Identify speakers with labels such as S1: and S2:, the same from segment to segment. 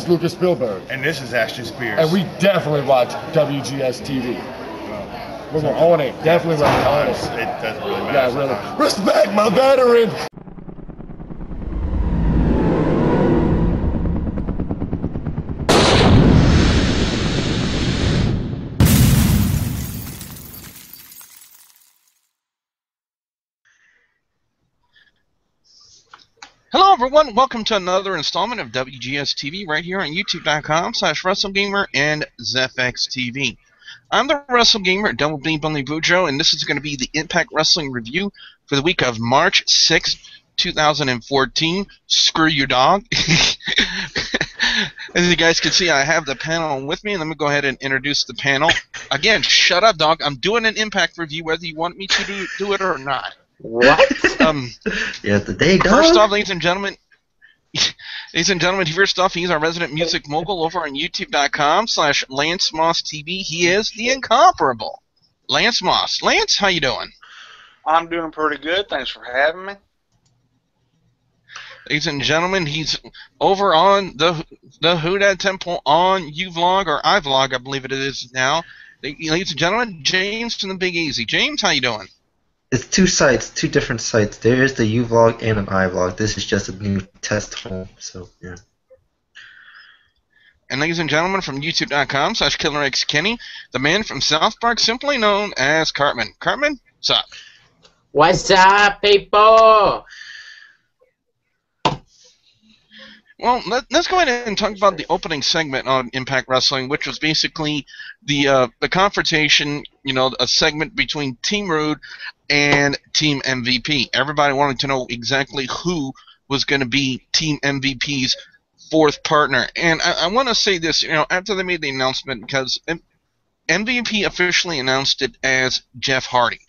S1: is Lucas Spielberg.
S2: And this is Ashton Spears.
S1: And we definitely watch WGS-TV. We're going to own it. Definitely going to own it.
S2: It doesn't really matter.
S1: Yeah, really. Respect my veteran!
S3: Hello everyone, welcome to another installment of WGS-TV right here on youtube.com/WrestleGamer and ZFX-TV. I'm the WrestleGamer, Double B Bunny Bujo, and this is going to be the Impact Wrestling review for the week of March 6th, 2014. Screw you, dog. As you guys can see, I have the panel with me, and let me go ahead and introduce the panel. Again, shut up, dog. I'm doing an Impact review whether you want me to do it or not.
S4: What?
S5: Yeah, the day dog.
S3: First off, ladies and gentlemen, first off, he's our resident music mogul over on youtube.com/Lance Moss TV. He is the incomparable Lance Moss. Lance, how you doing?
S4: I'm doing pretty good. Thanks for having me.
S3: Ladies and gentlemen, he's over on the Hoodad Temple on uVlog or iVlog, I believe it is now. Ladies and gentlemen, James from the Big Easy. James, how you doing?
S5: It's two sites, two different sites. There is the uVlog and an iVlog. This is just a new test home, so yeah.
S3: And ladies and gentlemen, from youtube.com/KillerXKenny, the man from South Park, simply known as Cartman. Cartman, what's up?
S6: What's up, people?
S3: Well, let's go ahead and talk about the opening segment on Impact Wrestling, which was basically the confrontation, a segment between Team Roode and Team MVP. Everybody wanted to know exactly who was going to be Team MVP's fourth partner. And I want to say this, after they made the announcement, because MVP officially announced it as Jeff Hardy.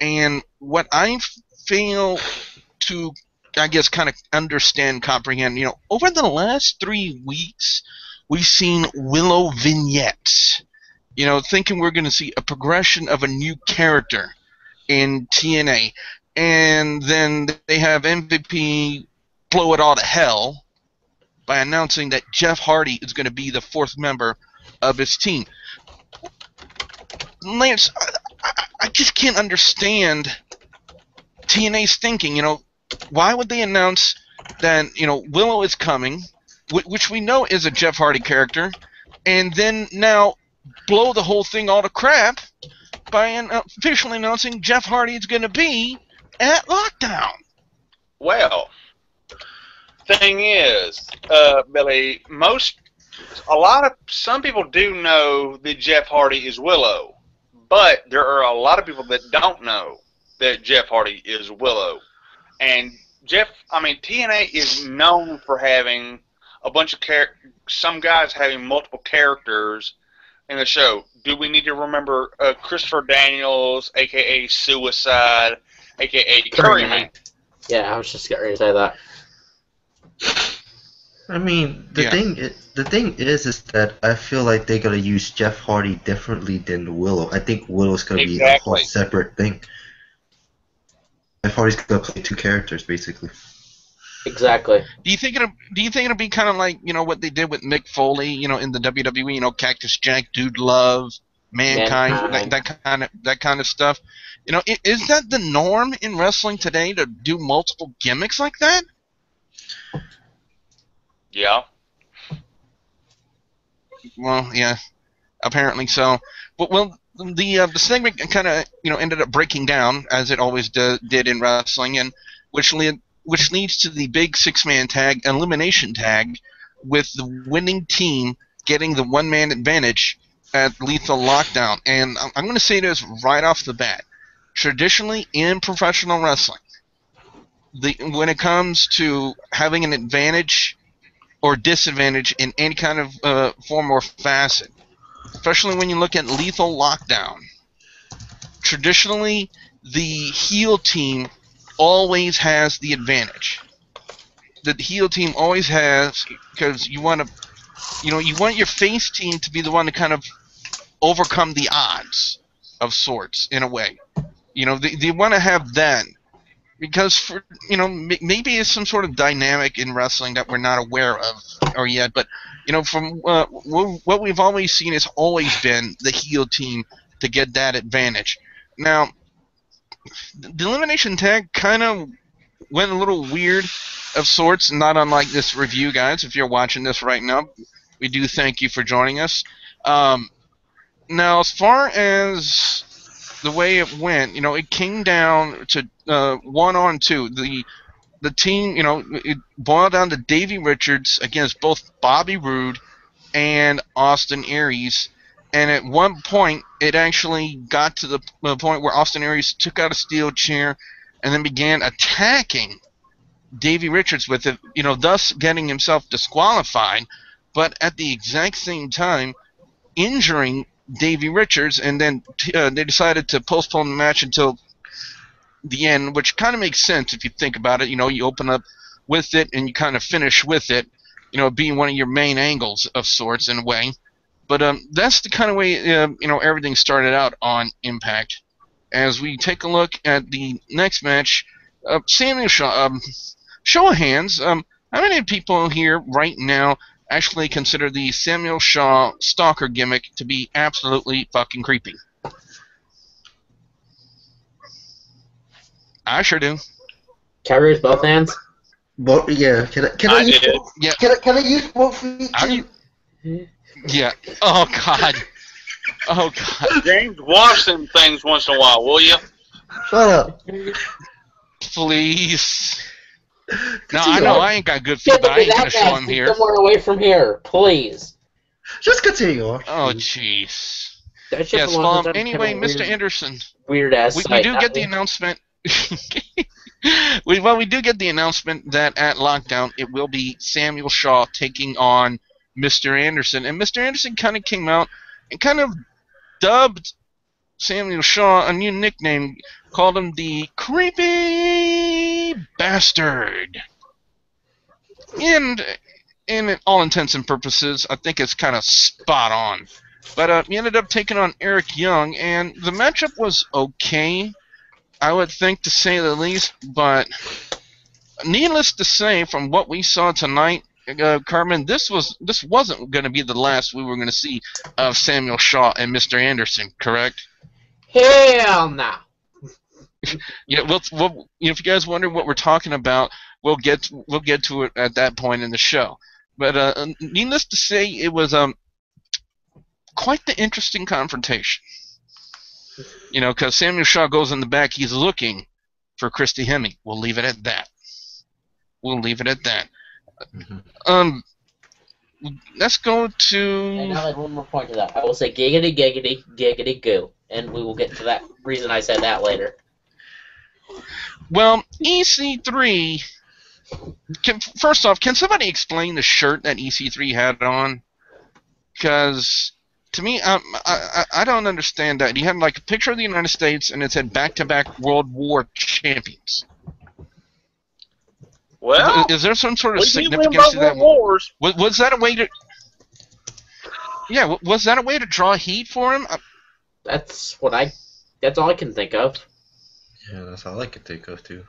S3: And what I fail to, I guess, kind of understand, comprehend, over the last 3 weeks, we've seen Willow vignettes, thinking we're going to see a progression of a new character in TNA, and then they have MVP blow it all to hell by announcing that Jeff Hardy is going to be the fourth member of his team. Lance, I just can't understand TNA's thinking, why would they announce that, Willow is coming, which we know is a Jeff Hardy character, and then now blow the whole thing all to crap by officially announcing Jeff Hardy is going to be at Lockdown?
S4: Well, thing is, Billy, some people do know that Jeff Hardy is Willow, but there are a lot of people that don't know that Jeff Hardy is Willow. And TNA is known for having a bunch of some guys having multiple characters in the show. Do we need to remember Christopher Daniels, a.k.a. Suicide, a.k.a. Curryman?
S6: Yeah, I was just getting ready to say that.
S5: I mean, the thing is that I feel like they're gonna use Jeff Hardy differently than Willow. I think Willow's gonna be a whole separate thing. Jeff Hardy's gonna play two characters basically.
S6: Exactly.
S3: Do you think it'll be kind of like what they did with Mick Foley, in the WWE, Cactus Jack, Dude Love, Mankind, that kind of stuff? Is that the norm in wrestling today to do multiple gimmicks like that?
S4: Yeah.
S3: Well, yeah, apparently so. But the segment kind of ended up breaking down as it always did in wrestling, and which leads to the big six-man tag, elimination tag, with the winning team getting the one-man advantage at Lethal Lockdown. And I'm going to say this right off the bat. Traditionally, in professional wrestling, when it comes to having an advantage or disadvantage in any kind of form or facet, especially when you look at Lethal Lockdown, traditionally, the heel team always has the advantage. The heel team always has, because you want your face team to be the one to kind of overcome the odds of sorts in a way. They want to have that because for maybe it's some sort of dynamic in wrestling that we're not aware of or yet, but from what we've always seen, has always been the heel team to get that advantage. Now, the elimination tag kind of went a little weird of sorts, not unlike this review, guys. If you're watching this right now, we do thank you for joining us. Now, as far as the way it went, it came down to 1-on-2. The team, it boiled down to Davey Richards against both Bobby Roode and Austin Aries. And at one point, it actually got to the point where Austin Aries took out a steel chair and then began attacking Davey Richards with it, thus getting himself disqualified, but at the exact same time injuring Davey Richards. And then they decided to postpone the match until the end, which kind of makes sense if you think about it. You open up with it and you kind of finish with it, being one of your main angles of sorts in a way. But that's the kind of way everything started out on Impact. As we take a look at the next match, Samuel Shaw. Show of hands, how many people here right now actually consider the Samuel Shaw stalker gimmick to be absolutely fucking creepy? I sure do.
S6: Can I raise both hands?
S5: Both, yeah. Can I use?
S3: Yeah.
S5: Can I use both feet?
S3: Yeah. Oh God. Oh God.
S4: James, wash them things once in a while, will you?
S5: Shut up.
S3: Please. No, I know I ain't got good feet, but I ain't gonna show him here.
S6: Somewhere away from here, please.
S5: Just continue.
S3: Oh jeez.
S6: Yes.
S3: Anyway, Mr. Anderson.
S6: Weird ass.
S3: We do get the announcement. we do get the announcement that at Lockdown it will be Samuel Shaw taking on Mr. Anderson, and Mr. Anderson kind of came out and kind of dubbed Samuel Shaw a new nickname, called him the Creepy Bastard. And in all intents and purposes, I think it's kind of spot on. But he ended up taking on Eric Young, and the matchup was okay, I would think, to say the least. But needless to say, from what we saw tonight, Carmen, this wasn't going to be the last we were going to see of Samuel Shaw and Mr. Anderson, correct?
S6: Hell no.
S3: Yeah, we'll if you guys wonder what we're talking about, we'll get to it at that point in the show. But needless to say, it was quite the interesting confrontation. Because Samuel Shaw goes in the back, he's looking for Christy Hemme. We'll leave it at that. Let's go to...
S6: And I'll add one more point to that. I will say giggity, giggity, giggity, goo. And we will get to that reason I said that later.
S3: Well, EC3... First off, can somebody explain the shirt that EC3 had on? Because, to me, I don't understand that. He had like a picture of the United States, and it said back-to-back World War champions.
S4: Well,
S3: is there some sort of significance to that?
S4: Wars.
S3: Was that a way to? Yeah, was that a way to draw heat for him?
S6: That's all I can think of.
S5: Yeah, that's all I can think of too.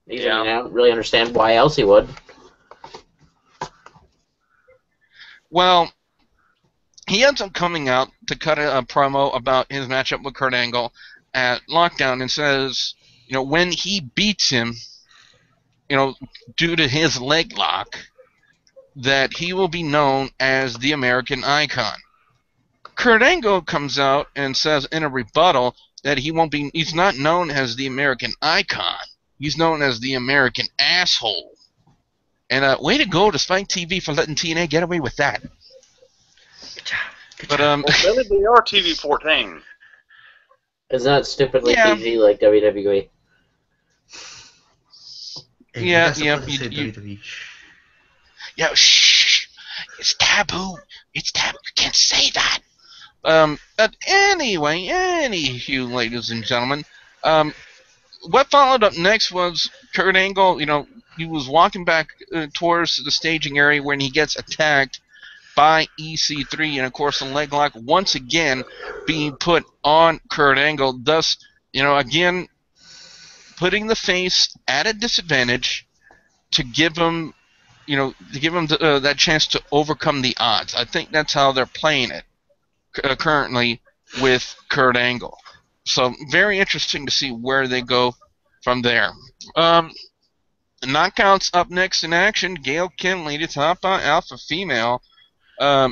S6: I don't really understand why else he would.
S3: Well, he ends up coming out to cut a promo about his matchup with Kurt Angle at Lockdown and says, when he beats him, due to his leg lock, that he will be known as the American Icon. Kurt Angle comes out and says in a rebuttal that he's not known as the American Icon. He's known as the American Asshole. And way to go to Spike TV for letting TNA get away with that. But
S4: Billy BR TV 14.
S6: Isn't that stupidly PG like WWE?
S5: Hey,
S3: yeah. Yeah, shh. It's taboo. It's taboo. You can't say that. But anywho, ladies and gentlemen, what followed up next was Kurt Angle. He was walking back towards the staging area when he gets attacked by EC3, and of course the leg lock once again being put on Kurt Angle. Thus, again, putting the face at a disadvantage to give him, that chance to overcome the odds. I think that's how they're playing it currently with Kurt Angle. So very interesting to see where they go from there. Knockouts up next in action. Gail Kim, Lei'd, Tapa, Alpha Female. By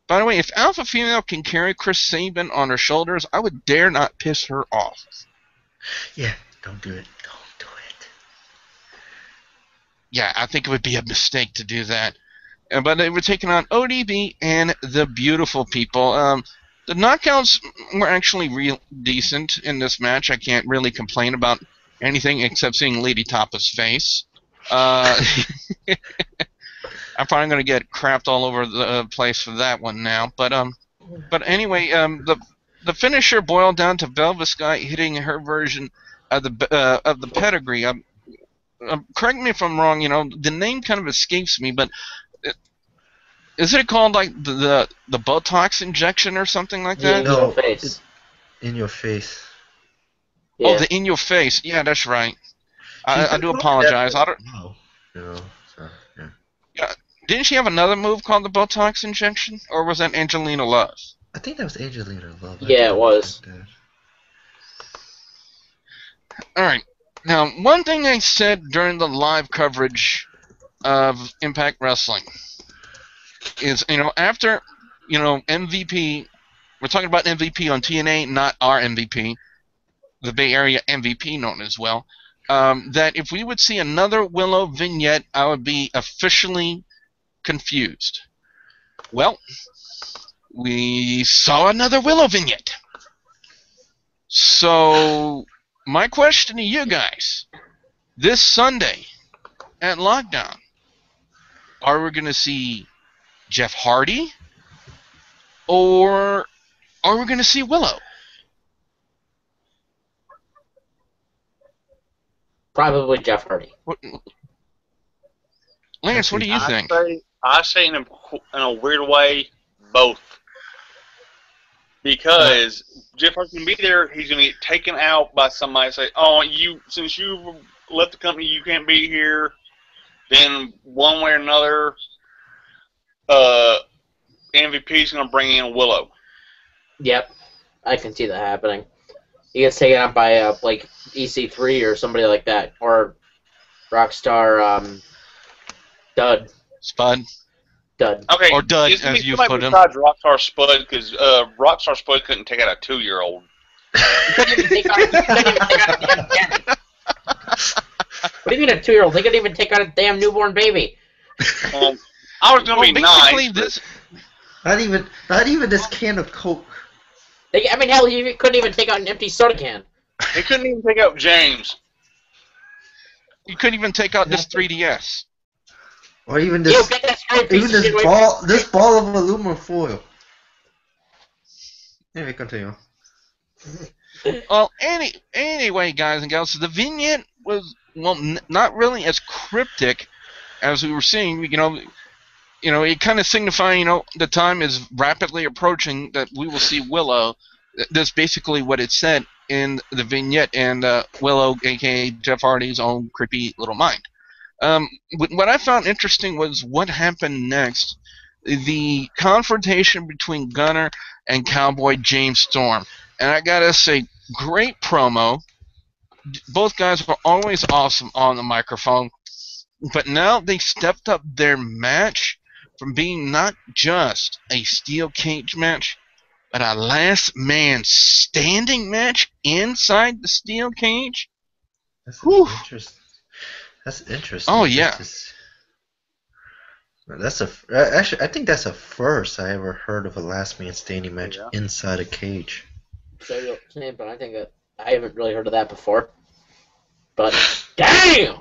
S3: the way, if Alpha Female can carry Chris Sabin on her shoulders, I would dare not piss her off.
S5: Yeah, don't do it. Don't do it.
S3: Yeah, I think it would be a mistake to do that. But they were taking on ODB and the Beautiful People. The knockouts were actually real decent in this match. I can't really complain about anything except seeing Lady Tapa's face. I'm probably going to get crapped all over the place for that one now. But anyway, the finisher boiled down to Velvet Sky hitting her version of the pedigree. Correct me if I'm wrong. The name kind of escapes me, but isn't it called like the Botox injection or something like that?
S6: Yeah, in your face.
S5: In your face.
S6: Yeah.
S3: Oh, the in your face. Yeah, that's right. I do apologize. I don't.
S5: No. So, yeah.
S3: Yeah. Didn't she have another move called the Botox injection, or was that Angelina Love?
S5: I think that was Angelina Love.
S6: Yeah, it was.
S3: All right. Now, one thing I said during the live coverage of Impact Wrestling is, after, MVP, we're talking about MVP on TNA, not our MVP, the Bay Area MVP known as well, that if we would see another Willow vignette, I would be officially confused. Well, we saw another Willow vignette. So, my question to you guys, this Sunday at Lockdown, are we going to see Jeff Hardy, or are we going to see Willow?
S6: Probably Jeff Hardy.
S3: Lance, what do you think?
S4: I say in a weird way, both. Because Jeff Hardy can be there, he's going to get taken out by somebody. Say, "Oh, since you left the company, you can't be here." Then one way or another, MVP is going to bring in Willow.
S6: Yep, I can see that happening. He gets taken out by like EC3 or somebody like that, or Rockstar Dud.
S3: Spud.
S6: Dud.
S4: Okay,
S3: or Dud, as you put him.
S4: Besides Rockstar Spud, because Rockstar Spud couldn't take out a 2-year-old.
S6: He couldn't even take out a damn cat. What do you mean a 2-year-old? He couldn't even take out a damn newborn baby.
S4: I was going to be nice.
S5: Not even this can of Coke.
S6: I mean, hell, he couldn't even take out an empty soda can.
S4: He couldn't even take out James.
S3: You couldn't even take out this 3DS.
S5: Or even this, this ball of aluminum foil. Anyway, continue.
S3: Well, anyway, guys and gals, the vignette was not really as cryptic as we were seeing. It kind of signifying, the time is rapidly approaching that we will see Willow. That's basically what it said in the vignette, and Willow, aka Jeff Hardy's own creepy little mind. What I found interesting was what happened next. The confrontation between Gunner and Cowboy James Storm. And I gotta say, great promo. Both guys were always awesome on the microphone. But now they stepped up their match from being not just a steel cage match, but a last man standing match inside the steel cage.
S5: That's interesting. That's interesting.
S3: Oh yeah.
S5: Actually, I think that's a first I ever heard of a last man standing match inside a cage.
S6: So, but I think I haven't really heard of that before. But damn.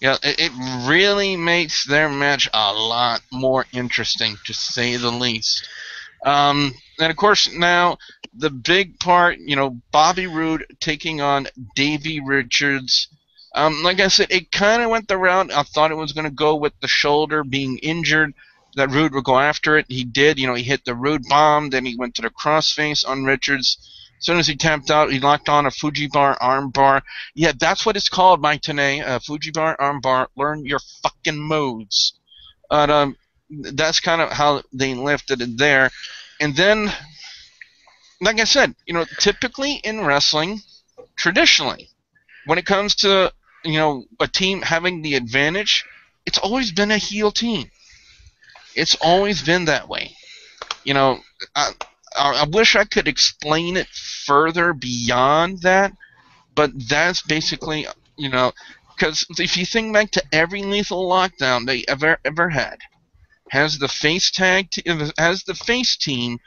S3: Yeah, it really makes their match a lot more interesting, to say the least. And of course, now the big part, Bobby Roode taking on Davey Richards. Like I said, it kind of went the route I thought it was going to go, with the shoulder being injured, that Roode would go after it. He did. He hit the Roode bomb, then he went to the crossface on Richards. As soon as he tapped out, he locked on a Fujibar armbar. Yeah, that's what it's called, Mike Tenay. Fujibar armbar. Learn your fucking moves. That's kind of how they lifted it there. And then, like I said, typically in wrestling, traditionally, when it comes to, a team having the advantage, it's always been a heel team. It's always been that way. I wish I could explain it further beyond that, but that's basically, because if you think back to every Lethal Lockdown they ever had, has the face team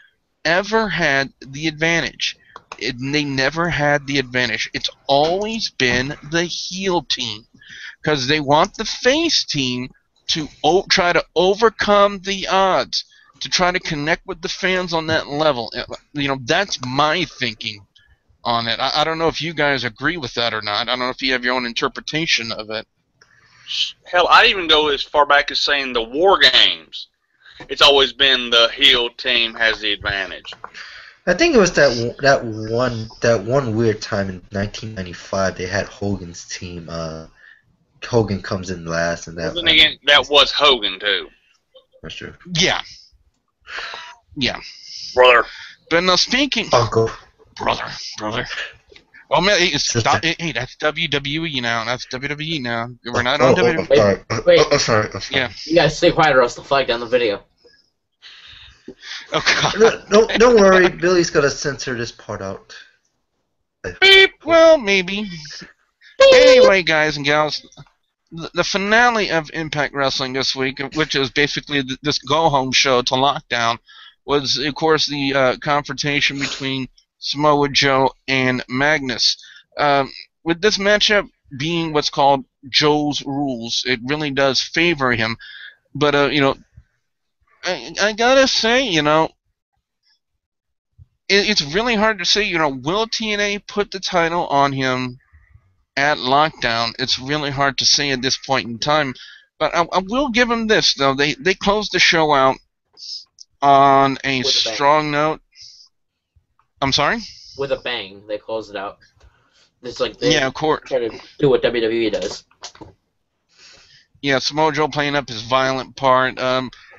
S3: ever had the advantage? They never had the advantage. It's always been the heel team, because they want the face team to try to overcome the odds, to try to connect with the fans on that level. That's my thinking on it. I don't know if you guys agree with that or not. I don't know if you have your own interpretation of it.
S4: Hell, I'd even go as far back as saying the War Games. It's always been the heel team has the advantage.
S5: I think it was that one weird time in 1995 they had Hogan's team. Hogan comes in last, and that
S4: was Hogan too.
S5: That's true.
S3: Yeah.
S4: Brother.
S3: But now speaking,
S5: Uncle.
S3: Brother. Well, man, hey, that's WWE now. That's WWE now. We're not on WWE.
S5: Wait. Sorry.
S3: Yeah.
S6: You guys stay quiet or else they'll flag down the video.
S3: Oh, God.
S5: No, don't worry. Billy's gonna censor this part out.
S3: Beep. Well, maybe. Anyway, guys and gals, the finale of Impact Wrestling this week, which is basically this go-home show to Lockdown, was, of course, the confrontation between Samoa Joe and Magnus. With this matchup being what's called Joe's Rules, it really does favor him. But, I gotta say, it's really hard to say, will TNA put the title on him at Lockdown? It's really hard to say at this point in time. But I will give him this, though. They closed the show out on a strong note. I'm sorry?
S6: With a bang, they closed it out. It's like
S3: of course.
S6: Try to do what WWE does.
S3: Yeah, Samoa Joe playing up his violent part.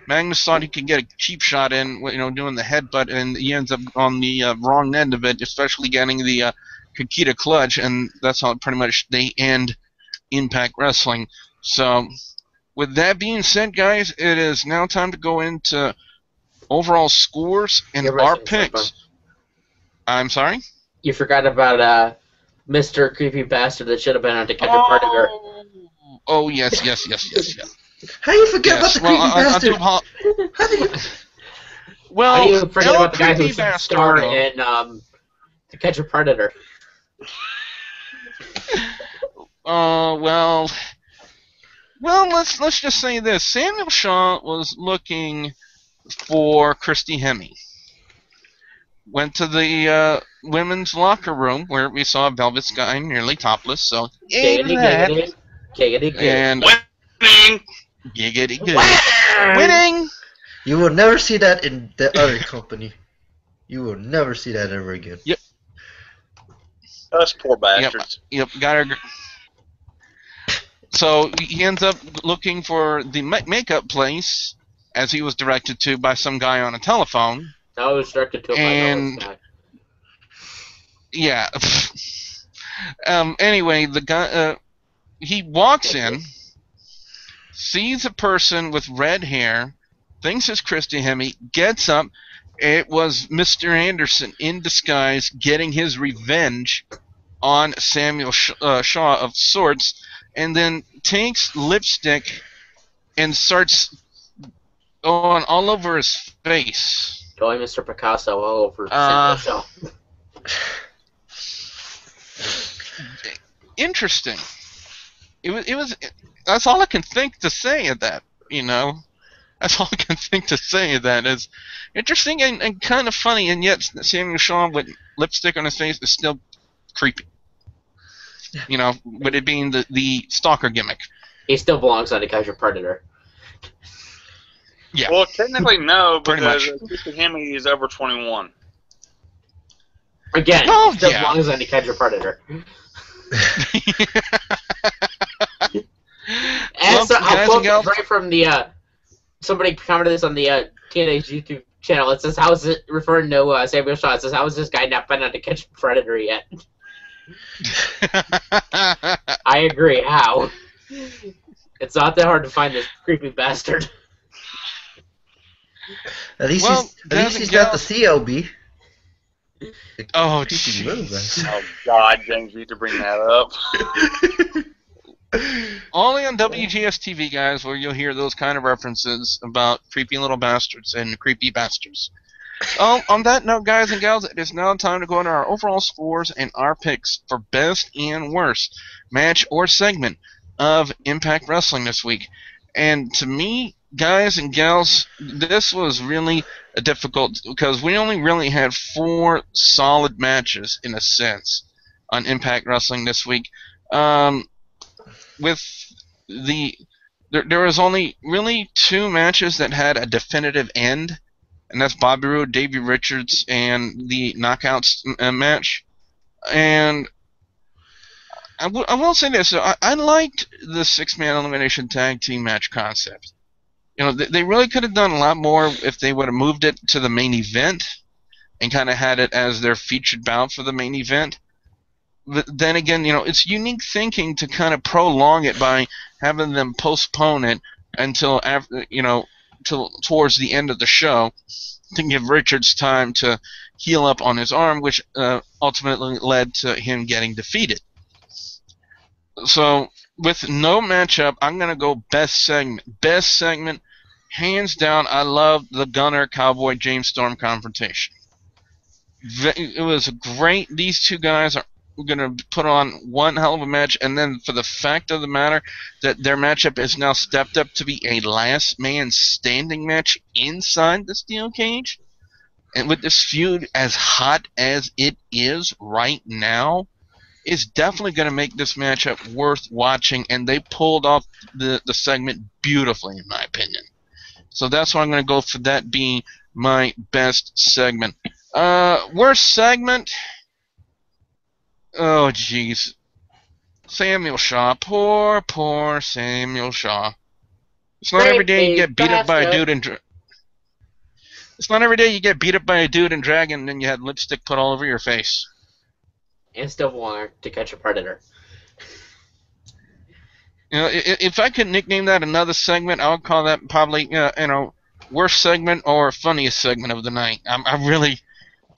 S3: Magnus thought he could get a cheap shot in, doing the headbutt, and he ends up on the wrong end of it, especially getting the Kikita clutch, and that's how pretty much they end Impact Wrestling. So, with that being said, guys, it is now time to go into overall scores and our picks. I'm sorry?
S6: You forgot about Mr. Creepy Bastard that should have been on To Catch a Predator.
S3: Oh, yes.
S5: How you forget about the creepy bastard? How did you?
S3: Well,
S6: how do you forget about the guy who
S3: bastard,
S6: starred in To Catch a Predator?
S3: Well, let's just say this. Samuel Shaw was looking for Christy Hemme. Went to the women's locker room where we saw Velvet Sky nearly topless. So
S6: Giggity.
S3: And
S4: Winning.
S3: Winning.
S5: You will never see that in the other company. You will never see that ever again.
S3: Yep.
S4: Us poor bastards.
S3: Yep. Got her. So he ends up looking for the makeup place, as he was directed to by some guy on a telephone.
S6: No, it was directed to a guy.
S3: Yeah. Anyway, the guy he walks in, sees a person with red hair, thinks it's Christy Hemme, gets up. It was Mr. Anderson in disguise getting his revenge on Samuel Shaw of sorts, and then takes lipstick and starts going all over his face.
S6: Going Mr. Picasso all over Samuel Shaw.
S3: Interesting. It was. That's all I can think to say of that. That's all I can think to say of that. Is interesting and kind of funny, and yet Samuel Shaw with lipstick on his face is still creepy. With it being the stalker gimmick.
S6: He still belongs on To Catch a Predator.
S3: Yeah.
S4: Well, technically no,
S3: Pretty
S4: because
S3: much.
S4: Christy Hemme is over 21.
S6: Again,
S3: Oh,
S6: just as
S3: yeah.
S6: long as I can catch a predator. And so I'll quote right from the somebody commented this on the TNA's YouTube channel. It says, "How is it referring to Samuel Shaw? It says, how is this guy not been able to catch a predator yet?" I agree. How? It's not that hard to find this creepy bastard.
S5: At least he's got the CLB.
S3: Oh,
S4: Oh God, James, you need to bring that up.
S3: only on WGS-TV, guys, where you'll hear those kind of references about creepy little bastards and creepy bastards. On that note, guys and gals, it is now time to go into our overall scores and our picks for best and worst match or segment of Impact Wrestling this week. And to me, guys and gals, this was really a difficult, because we only really had 4 solid matches, in a sense, on Impact Wrestling this week. There was only really 2 matches that had a definitive end, and that's Bobby Roode, Davey Richards, and the Knockouts match. And I will say this: I liked the 6-man elimination tag team match concept. You know, they really could have done a lot more if they would have moved it to the main event and kind of had it as their featured bout for the main event. But then again, you know, it's unique thinking to kind of prolong it by having them postpone it until after, you know, till towards the end of the show, to give Richards time to heal up on his arm, which ultimately led to him getting defeated. So, with no matchup, I'm going to go best segment. Best segment, hands down, I love the Gunner Cowboy James Storm confrontation. It was great. These 2 guys are going to put on one hell of a match, and then for the fact of the matter that their matchup is now stepped up to be a last man standing match inside the steel cage, and with this feud as hot as it is right now, is definitely going to make this matchup worth watching, and they pulled off the segment beautifully, in my opinion. So that's why I'm going to go for that being my best segment. Worst segment? Oh, jeez. Samuel Shaw. Poor Samuel Shaw. It's not every day you get beat up by a dude and... It's not every day you get beat up by a dude and dragon and then you had lipstick put all over your face.
S6: And still want to catch a predator.
S3: You know, if I could nickname that another segment, I would call that probably, worst segment or funniest segment of the night. I'm really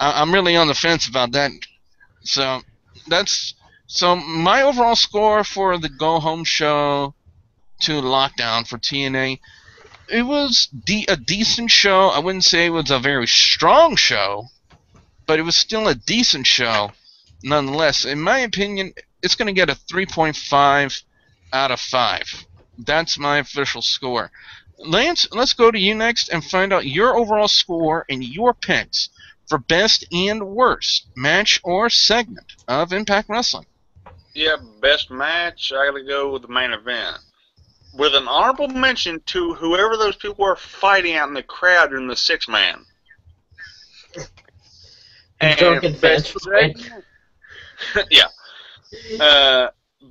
S3: on the fence about that. So my overall score for the Go Home show to Lockdown for TNA, it was a decent show. I wouldn't say it was a very strong show, but it was still a decent show. Nonetheless, in my opinion, it's going to get a 3.5 out of 5. That's my official score. Lance, let's go to you next and find out your overall score and your picks for best and worst match or segment of Impact Wrestling.
S4: Yeah, best match, I gotta go with the main event. With an honorable mention to whoever those people were fighting out in the crowd during the 6-man. And best segment, yeah.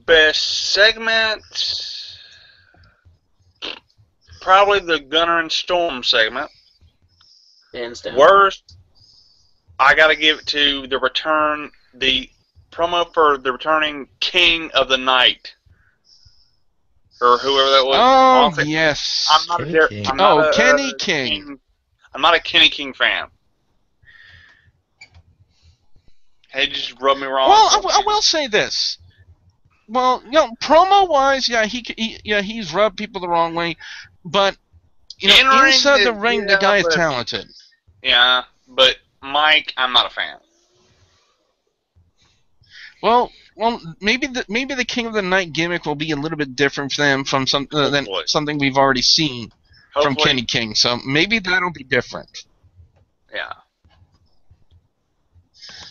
S4: Best segment, probably the Gunner and Storm segment.
S6: Hands down.
S4: Worst, I gotta give it to the promo for the returning King of the Night. Or whoever that was.
S3: Oh, yes.
S4: I'm not
S3: Kenny King.
S4: I'm not a Kenny King fan. He just rubbed me wrong.
S3: Well, I will say this. Well, you know, promo-wise, yeah, he's rubbed people the wrong way, but you know, inside the ring, the guy is talented.
S4: Yeah, but Mike, I'm not a fan.
S3: Well, maybe the King of the Night gimmick will be a little bit different for them from than something we've already seen from Kenny King. So maybe that'll be different.
S4: Yeah.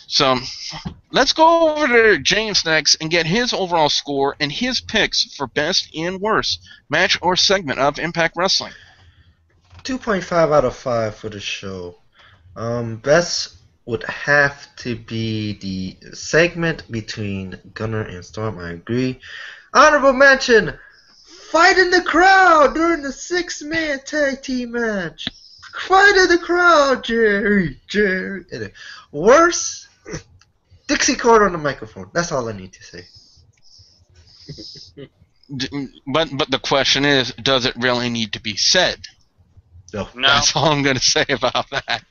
S3: So let's go over to James next and get his overall score and his picks for best and worst match or segment of Impact Wrestling.
S5: 2.5 out of 5 for the show. Best would have to be the segment between Gunner and Storm. I agree. Honorable mention: fight in the crowd during the 6-man tag team match. Fight in the crowd, Jerry. Worse, Dixie Carter on the microphone. That's all I need to say.
S3: But the question is, does it really need to be said?
S5: No.
S3: That's all I'm going to say about that.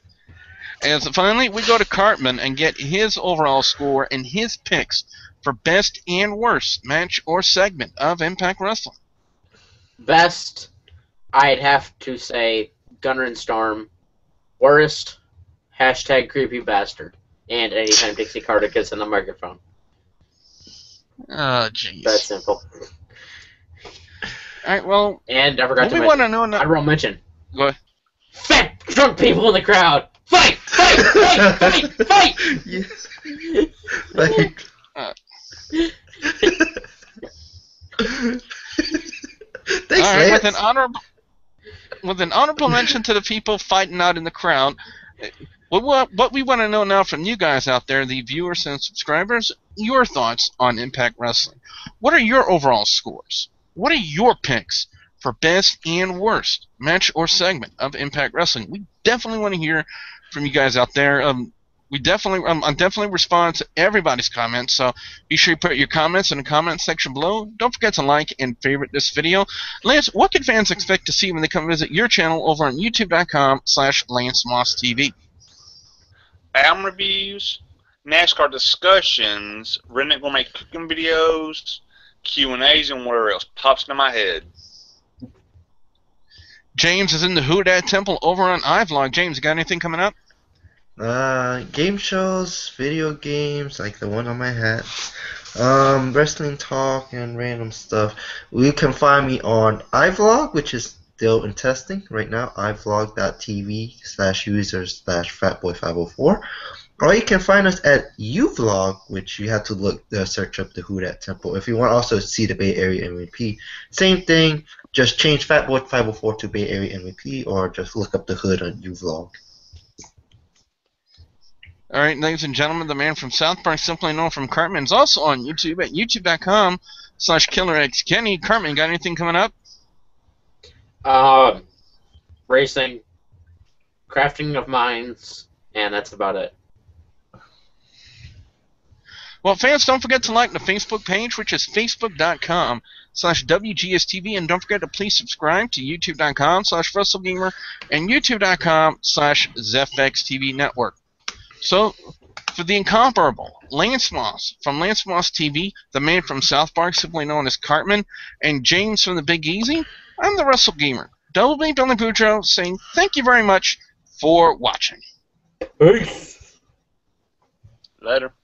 S3: And so finally, we go to Cartman and get his overall score and his picks for best and worst match or segment of Impact Wrestling.
S6: Best, I'd have to say Gunner and Storm. Worst, #creepy bastard. And anytime Dixie Carter gets in the microphone.
S3: Oh, jeez.
S6: That's simple.
S3: All right, well...
S6: And I forgot to
S3: want to
S6: mention.
S3: know...
S6: I won't mention.
S3: Go ahead.
S6: Fat drunk people in the crowd. Fight! Fight! Fight! Fight! Fight!
S5: Yes. Like... Thanks,
S3: all right,
S5: Lance.
S3: with an honorable mention to the people fighting out in the crowd, what we want to know now from you guys out there, the viewers and subscribers, your thoughts on Impact Wrestling. What are your overall scores? What are your picks for best and worst match or segment of Impact Wrestling? We definitely want to hear from you guys out there. I definitely respond to everybody's comments, so be sure you put your comments in the comment section below. Don't forget to like and favorite this video. Lance, what can fans expect to see when they come visit your channel over on youtube.com/LanceMossTV?
S4: Album reviews, NASCAR discussions, Redneck Gourmet cooking videos, Q&As, and whatever else pops into my head.
S3: James is in the Who Dat Temple over on iVlog. James, you got anything coming up?
S5: Game shows, video games, like the one on my hat, wrestling talk, and random stuff. You can find me on iVlog, which is still in testing right now, ivlog.tv/user/fatboy504. Or you can find us at uVlog, which you have to search up the Who Dat Temple. If you want to also see the Bay Area MVP, same thing, just change Fatboy504 to Bay Area MVP, or just look up the Hood on uVlog.
S3: All right, ladies and gentlemen, the man from South Park, simply known from Cartman, is also on YouTube at youtube.com/KillerXKenny. Cartman, got anything coming up?
S6: Racing, crafting of mines, and that's about it.
S3: Well, fans, don't forget to like the Facebook page, which is facebook.com/WGS-TV, and don't forget to please subscribe to youtube.com/WrestleGamer and youtube.com/ZefXTV Network. So, for the incomparable Lance Moss from Lance Moss TV, the man from South Park, simply known as Cartman, and James from the Big Easy, I'm the Wrestle Gamer, Double B Billy Boudreaux, saying thank you very much for watching.
S6: Peace.
S4: Later.